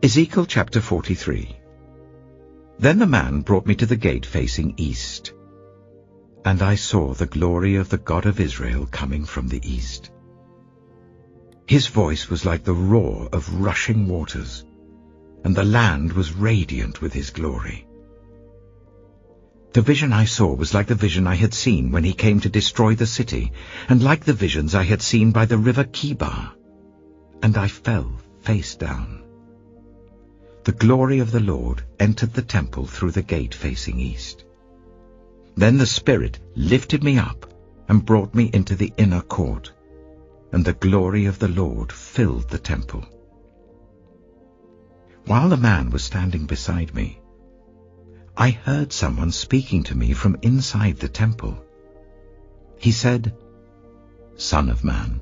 Ezekiel chapter 43. Then the man brought me to the gate facing east, and I saw the glory of the God of Israel coming from the east. His voice was like the roar of rushing waters, and the land was radiant with his glory. The vision I saw was like the vision I had seen when he came to destroy the city, and like the visions I had seen by the river Kibar, and I fell face down. The glory of the Lord entered the temple through the gate facing east. Then the Spirit lifted me up and brought me into the inner court, and the glory of the Lord filled the temple. While the man was standing beside me, I heard someone speaking to me from inside the temple. He said, "Son of man,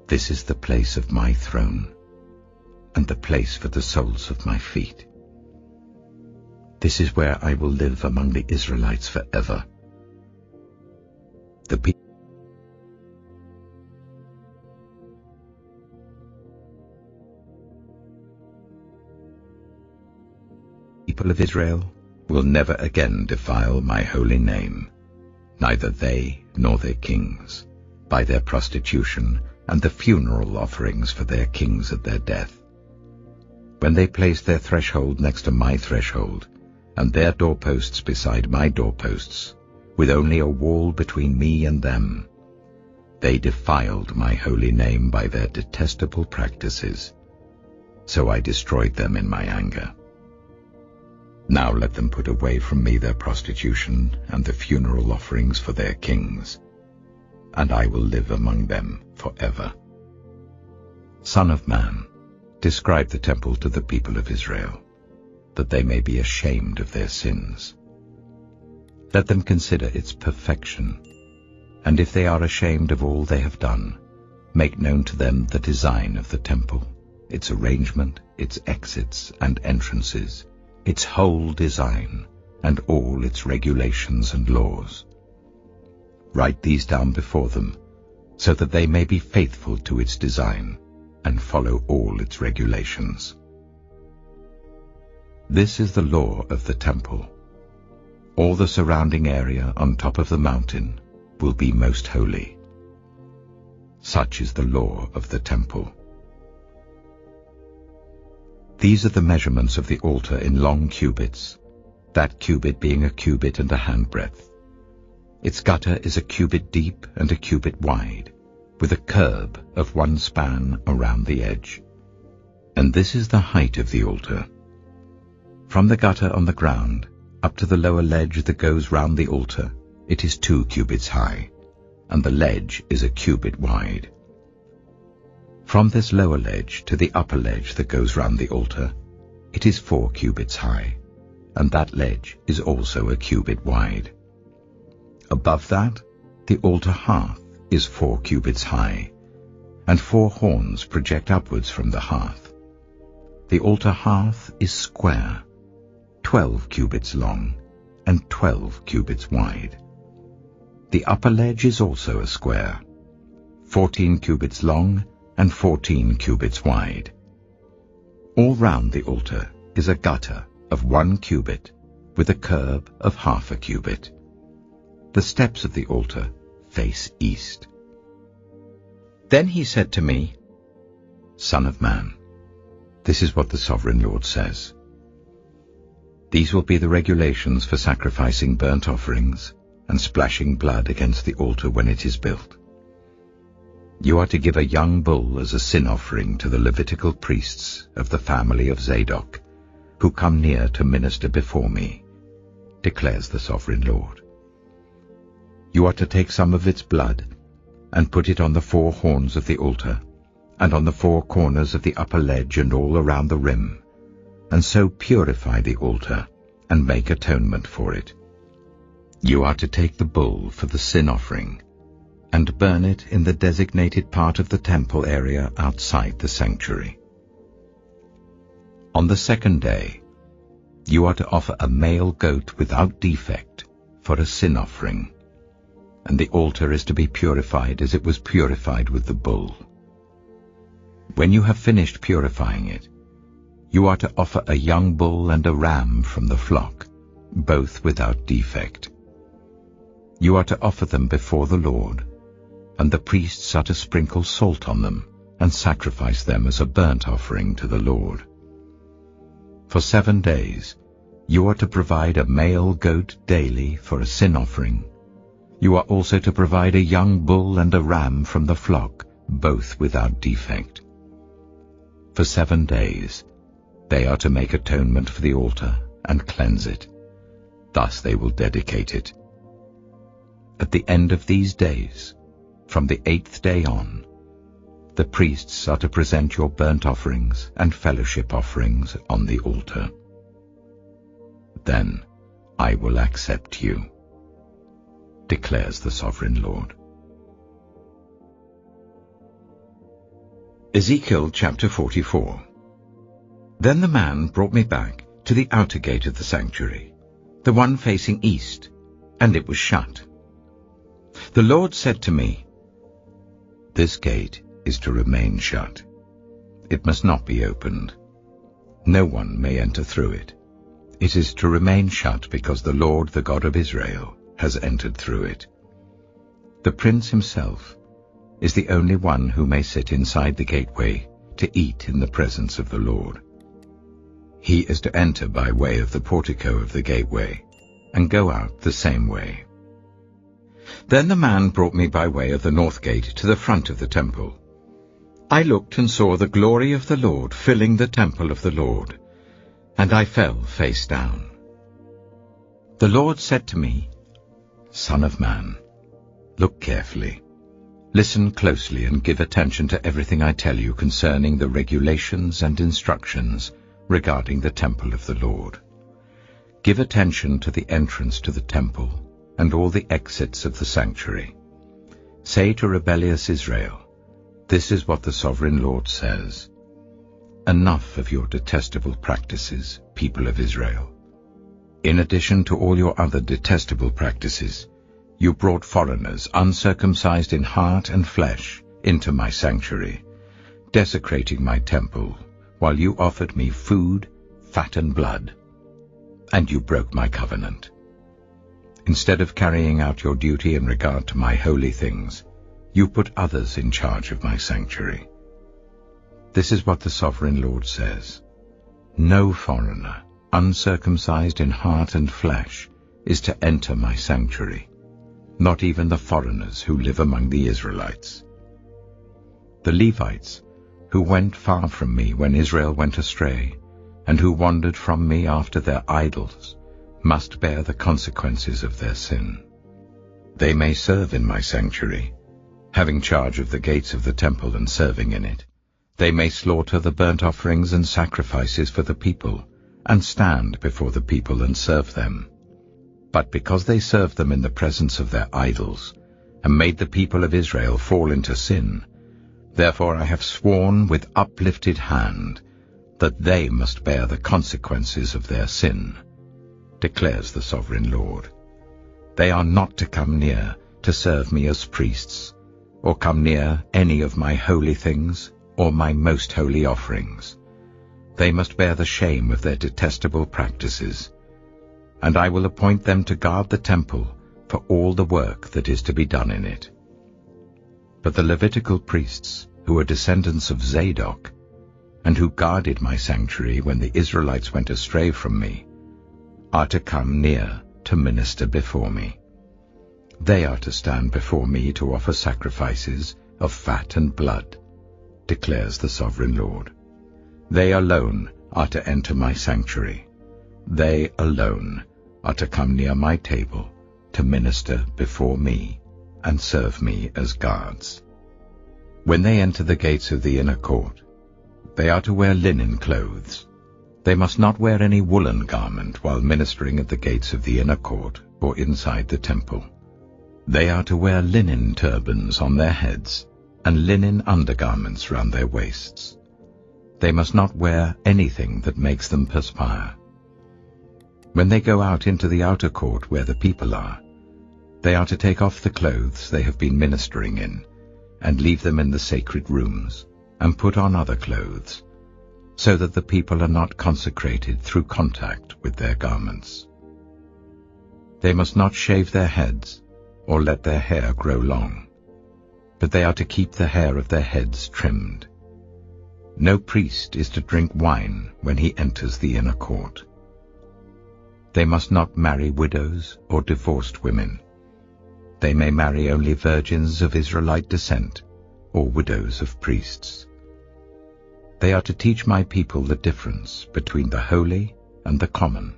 this is the place of my throne, and the place for the soles of my feet. This is where I will live among the Israelites forever. The people of Israel will never again defile my holy name, neither they nor their kings, by their prostitution and the funeral offerings for their kings at their death. When they place their threshold next to my threshold, and their doorposts beside my doorposts, with only a wall between me and them, they defiled my holy name by their detestable practices. So I destroyed them in my anger. Now let them put away from me their prostitution and the funeral offerings for their kings, and I will live among them forever. Son of man, describe the temple to the people of Israel, that they may be ashamed of their sins. Let them consider its perfection, and if they are ashamed of all they have done, make known to them the design of the temple, its arrangement, its exits and entrances, its whole design, and all its regulations and laws. Write these down before them, so that they may be faithful to its design, and follow all its regulations. This is the law of the temple. All the surrounding area on top of the mountain will be most holy. Such is the law of the temple. These are the measurements of the altar in long cubits, that cubit being a cubit and a handbreadth. Its gutter is a cubit deep and a cubit wide, with a curb of 1 span around the edge. And this is the height of the altar. From the gutter on the ground up to the lower ledge that goes round the altar, it is 2 cubits high, and the ledge is a cubit wide. From this lower ledge to the upper ledge that goes round the altar, it is 4 cubits high, and that ledge is also a cubit wide. Above that, the altar hearth is 4 cubits high, and 4 horns project upwards from the hearth. The altar hearth is square, 12 cubits long, and 12 cubits wide. The upper ledge is also a square, 14 cubits long and 14 cubits wide. All round the altar is a gutter of 1 cubit, with a curb of half a cubit. The steps of the altar face east. Then he said to me, "Son of man, this is what the Sovereign Lord says. These will be the regulations for sacrificing burnt offerings and splashing blood against the altar when it is built. You are to give a young bull as a sin offering to the Levitical priests of the family of Zadok, who come near to minister before me, declares the Sovereign Lord. You are to take some of its blood and put it on the 4 horns of the altar, and on the 4 corners of the upper ledge and all around the rim, and so purify the altar and make atonement for it. You are to take the bull for the sin offering and burn it in the designated part of the temple area outside the sanctuary. On the 2nd day, you are to offer a male goat without defect for a sin offering, and the altar is to be purified as it was purified with the bull. When you have finished purifying it, You are to offer a young bull and a ram from the flock, both without defect. You are to offer them before the Lord, and the priests are to sprinkle salt on them and sacrifice them as a burnt offering to the Lord. For 7 days you are to provide a male goat daily for a sin offering. You are also to provide a young bull and a ram from the flock, both without defect. For 7 days they are to make atonement for the altar and cleanse it. Thus they will dedicate it. At the end of these days, from the 8th day on, the priests are to present your burnt offerings and fellowship offerings on the altar. Then I will accept you, declares the Sovereign Lord. Ezekiel chapter 44. Then the man brought me back to the outer gate of the sanctuary, the one facing east, and it was shut. The Lord said to me, "This gate is to remain shut. It must not be opened. No one may enter through it. It is to remain shut because the Lord, the God of Israel, has entered through it. The prince himself is the only one who may sit inside the gateway to eat in the presence of the Lord. He is to enter by way of the portico of the gateway and go out the same way." Then the man brought me by way of the north gate to the front of the temple. I looked and saw the glory of the Lord filling the temple of the Lord, and I fell face down. The Lord said to me, "Son of man, look carefully. Listen closely and give attention to everything I tell you concerning the regulations and instructions regarding the temple of the Lord. Give attention to the entrance to the temple and all the exits of the sanctuary. Say to rebellious Israel, 'This is what the Sovereign Lord says. Enough of your detestable practices, people of Israel. In addition to all your other detestable practices, you brought foreigners, uncircumcised in heart and flesh, into my sanctuary, desecrating my temple, while you offered me food, fat and blood, and you broke my covenant. Instead of carrying out your duty in regard to my holy things, you put others in charge of my sanctuary. This is what the Sovereign Lord says. No foreigner, uncircumcised in heart and flesh, is to enter my sanctuary, not even the foreigners who live among the Israelites. The Levites, who went far from me when Israel went astray, and who wandered from me after their idols, must bear the consequences of their sin. They may serve in my sanctuary, having charge of the gates of the temple and serving in it. They may slaughter the burnt offerings and sacrifices for the people, and stand before the people and serve them. But because they served them in the presence of their idols, and made the people of Israel fall into sin, therefore I have sworn with uplifted hand that they must bear the consequences of their sin, declares the Sovereign Lord. They are not to come near to serve me as priests, or come near any of my holy things or my most holy offerings. They must bear the shame of their detestable practices, and I will appoint them to guard the temple for all the work that is to be done in it. But the Levitical priests, who are descendants of Zadok, and who guarded my sanctuary when the Israelites went astray from me, are to come near to minister before me. They are to stand before me to offer sacrifices of fat and blood, declares the Sovereign Lord. They alone are to enter my sanctuary. They alone are to come near my table to minister before me and serve me as guards. When they enter the gates of the inner court, they are to wear linen clothes. They must not wear any woolen garment while ministering at the gates of the inner court or inside the temple. They are to wear linen turbans on their heads and linen undergarments round their waists. They must not wear anything that makes them perspire. When they go out into the outer court where the people are, they are to take off the clothes they have been ministering in and leave them in the sacred rooms and put on other clothes. so that the people are not consecrated through contact with their garments. They must not shave their heads or let their hair grow long, but they are to keep the hair of their heads trimmed. No priest is to drink wine when he enters the inner court. They must not marry widows or divorced women. They may marry only virgins of Israelite descent or widows of priests. They are to teach my people the difference between the holy and the common,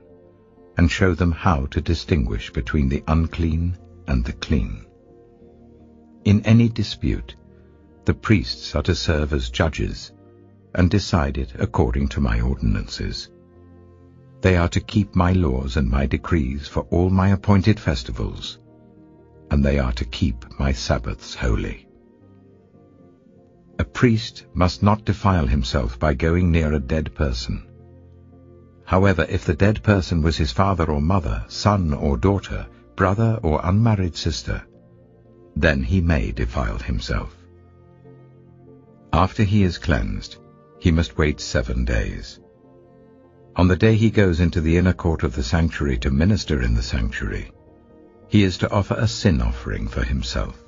and show them how to distinguish between the unclean and the clean. In any dispute, the priests are to serve as judges and decide it according to my ordinances. They are to keep my laws and my decrees for all my appointed festivals, and they are to keep my Sabbaths holy. A priest must not defile himself by going near a dead person. However, if the dead person was his father or mother, son or daughter, brother or unmarried sister, then he may defile himself. After he is cleansed, he must wait 7 days. On the day he goes into the inner court of the sanctuary to minister in the sanctuary, he is to offer a sin offering for himself,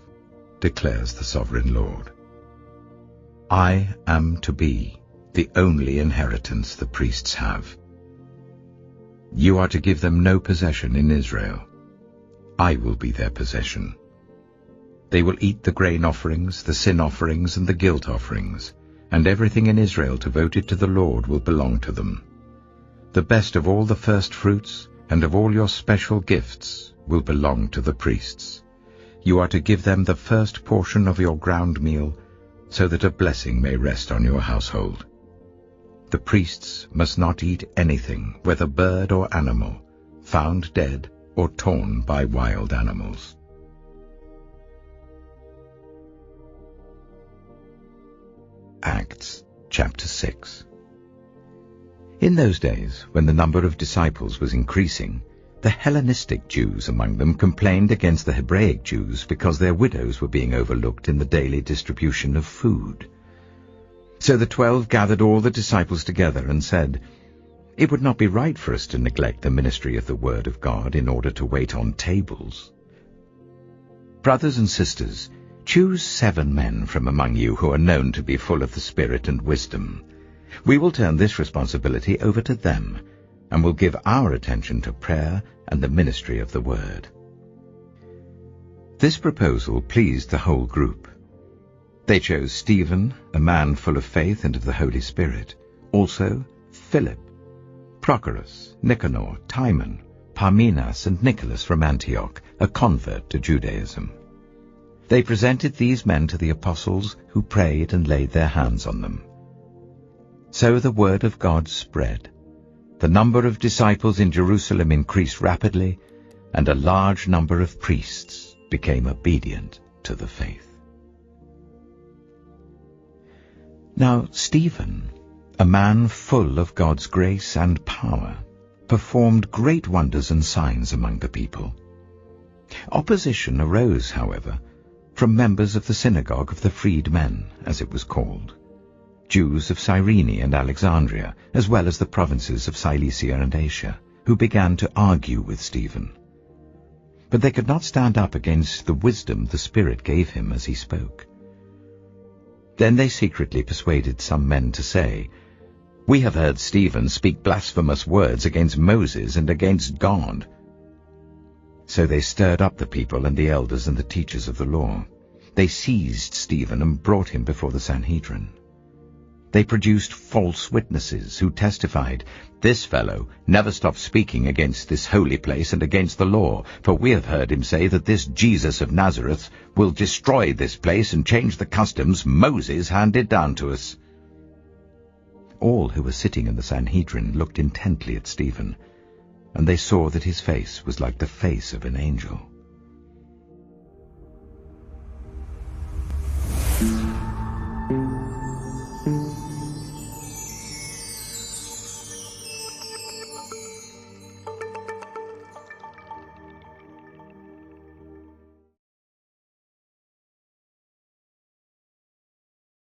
declares the Sovereign Lord. I am to be the only inheritance the priests have. You are to give them no possession in Israel. I will be their possession. They will eat the grain offerings, the sin offerings, and the guilt offerings, and everything in Israel devoted to the Lord will belong to them. The best of all the first fruits and of all your special gifts will belong to the priests. You are to give them the first portion of your ground meal, so that a blessing may rest on your household. The priests must not eat anything, whether bird or animal, found dead or torn by wild animals. Acts chapter 6. In those days, when the number of disciples was increasing, the Hellenistic Jews among them complained against the Hebraic Jews because their widows were being overlooked in the daily distribution of food. So the 12 gathered all the disciples together and said, "It would not be right for us to neglect the ministry of the Word of God in order to wait on tables. Brothers and sisters, choose 7 men from among you who are known to be full of the Spirit and wisdom. We will turn this responsibility over to them, and will give our attention to prayer and the ministry of the Word." This proposal pleased the whole group. They chose Stephen, a man full of faith and of the Holy Spirit, also Philip, Prochorus, Nicanor, Timon, Parmenas, and Nicholas from Antioch, a convert to Judaism. They presented these men to the apostles, who prayed and laid their hands on them. So the word of God spread. The number of disciples in Jerusalem increased rapidly, and a large number of priests became obedient to the faith. Now Stephen, a man full of God's grace and power, performed great wonders and signs among the people. Opposition arose, however, from members of the synagogue of the freedmen, as it was called, Jews of Cyrene and Alexandria, as well as the provinces of Cilicia and Asia, who began to argue with Stephen. But they could not stand up against the wisdom the Spirit gave him as he spoke. Then they secretly persuaded some men to say, "We have heard Stephen speak blasphemous words against Moses and against God." So they stirred up the people and the elders and the teachers of the law. They seized Stephen and brought him before the Sanhedrin. They produced false witnesses who testified, "This fellow never stopped speaking against this holy place and against the law, for we have heard him say that this Jesus of Nazareth will destroy this place and change the customs Moses handed down to us." All who were sitting in the Sanhedrin looked intently at Stephen, and they saw that his face was like the face of an angel.